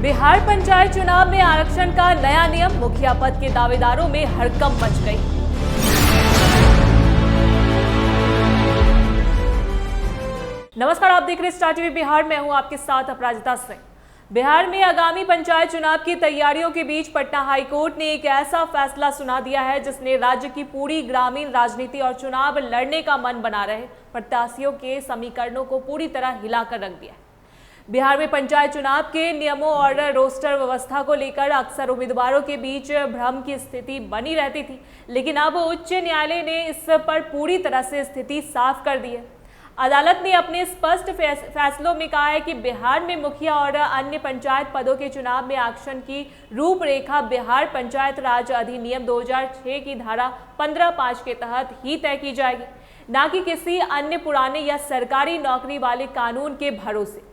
बिहार पंचायत चुनाव में आरक्षण का नया नियम, मुखिया पद के दावेदारों में हड़कंप मच गई। नमस्कार, आप देख रहे हैं स्टार टीवी बिहार। मैं हूं आपके साथ अपराजिता सिंह। बिहार में आगामी पंचायत चुनाव की तैयारियों के बीच पटना हाईकोर्ट ने एक ऐसा फैसला सुना दिया है जिसने राज्य की पूरी ग्रामीण राजनीति और चुनाव लड़ने का मन बना रहे प्रत्याशियों के समीकरणों को पूरी तरह हिलाकर रख दिया है। बिहार में पंचायत चुनाव के नियमों और रोस्टर व्यवस्था को लेकर अक्सर उम्मीदवारों के बीच भ्रम की स्थिति बनी रहती थी, लेकिन अब उच्च न्यायालय ने इस पर पूरी तरह से स्थिति साफ कर दी है। अदालत ने अपने स्पष्ट फैसलों में कहा है कि बिहार में मुखिया और अन्य पंचायत पदों के चुनाव में आरक्षण की रूपरेखा बिहार पंचायत राज अधिनियम 2006 की धारा 15(5) के तहत ही तय की जाएगी, न कि किसी अन्य पुराने या सरकारी नौकरी वाले कानून के भरोसे।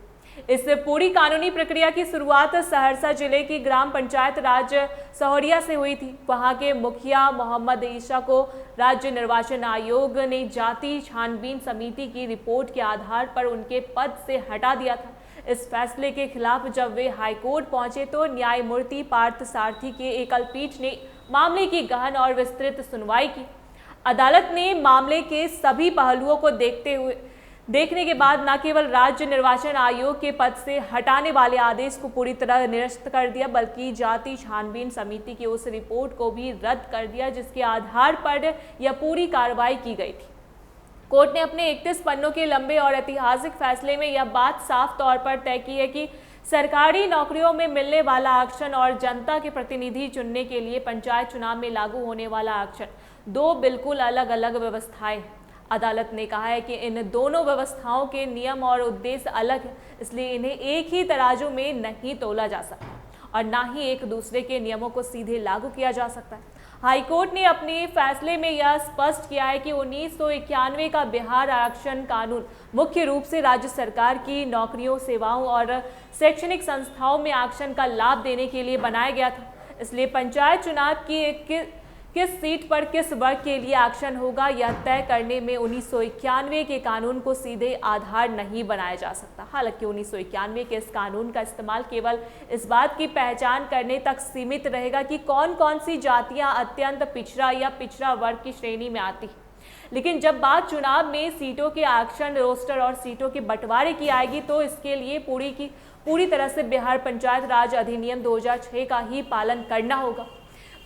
इस पूरी कानूनी प्रक्रिया की शुरुआत सहरसा जिले की ग्राम पंचायत राज सहोरिया से हुई थी। वहां के मुखिया मोहम्मद ईशा को राज्य निर्वाचन आयोग ने जाति छानबीन समिति की रिपोर्ट के आधार पर उनके पद से हटा दिया था। इस फैसले के खिलाफ जब वे हाईकोर्ट पहुंचे तो न्यायमूर्ति पार्थ सारथी के एकल पीठ ने मामले की गहन और विस्तृत सुनवाई की। अदालत ने मामले के सभी पहलुओं को देखने के बाद न केवल राज्य निर्वाचन आयोग के पद से हटाने वाले आदेश को पूरी तरह निरस्त कर दिया, बल्कि जाति छानबीन समिति की उस रिपोर्ट को भी रद्द कर दिया जिसके आधार पर यह पूरी कार्रवाई की गई थी। कोर्ट ने अपने 31 पन्नों के लंबे और ऐतिहासिक फैसले में यह बात साफ तौर पर तय की है कि सरकारी नौकरियों में मिलने वाला आरक्षण और जनता के प्रतिनिधि चुनने के लिए पंचायत चुनाव में लागू होने वाला आरक्षण दो बिल्कुल अलग अलग व्यवस्थाएं हैं। अदालत ने कहा है कि इन दोनों व्यवस्थाओं के नियम और उद्देश्य अलग हैं, इसलिए इन्हें एक ही तराजू में नहीं तोला जा सकता और ना ही एक दूसरे के नियमों को सीधे लागू किया जा सकता है। हाईकोर्ट ने अपने फैसले में यह स्पष्ट किया है कि 1991 का बिहार आरक्षण कानून मुख्य रूप से राज्य सरकार की नौकरियों, सेवाओं और शैक्षणिक संस्थाओं में आरक्षण का लाभ देने के लिए बनाया गया था। इसलिए पंचायत चुनाव की किस सीट पर किस वर्ग के लिए आरक्षण होगा यह तय करने में 1991 के कानून को सीधे आधार नहीं बनाया जा सकता। हालांकि 1991 के इस कानून का इस्तेमाल केवल इस बात की पहचान करने तक सीमित रहेगा कि कौन कौन सी जातियां अत्यंत पिछड़ा या पिछड़ा वर्ग की श्रेणी में आती हैं। लेकिन जब बात चुनाव में सीटों के आरक्षण, रोस्टर और सीटों के बंटवारे की आएगी तो इसके लिए पूरी तरह से बिहार पंचायत राज अधिनियम 2006 का ही पालन करना होगा।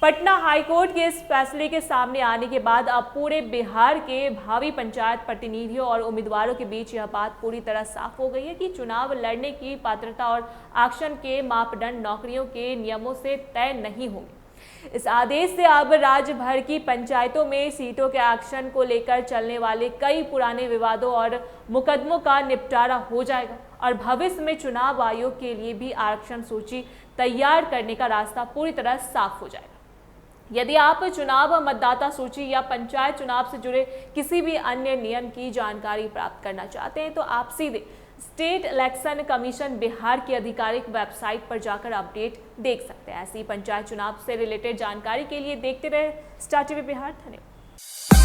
पटना हाईकोर्ट के इस फैसले के सामने आने के बाद अब पूरे बिहार के भावी पंचायत प्रतिनिधियों और उम्मीदवारों के बीच यह बात पूरी तरह साफ हो गई है कि चुनाव लड़ने की पात्रता और आरक्षण के मापदंड नौकरियों के नियमों से तय नहीं होंगे। इस आदेश से अब राज्य भर की पंचायतों में सीटों के आरक्षण को लेकर चलने वाले कई पुराने विवादों और मुकदमों का निपटारा हो जाएगा और भविष्य में चुनाव आयोग के लिए भी आरक्षण सूची तैयार करने का रास्ता पूरी तरह साफ हो जाएगा। यदि आप चुनाव मतदाता सूची या पंचायत चुनाव से जुड़े किसी भी अन्य नियम की जानकारी प्राप्त करना चाहते हैं तो आप सीधे स्टेट इलेक्शन कमीशन बिहार की आधिकारिक वेबसाइट पर जाकर अपडेट देख सकते हैं। ऐसी पंचायत चुनाव से रिलेटेड जानकारी के लिए देखते रहे स्टार टीवी बिहार। धन्यवाद।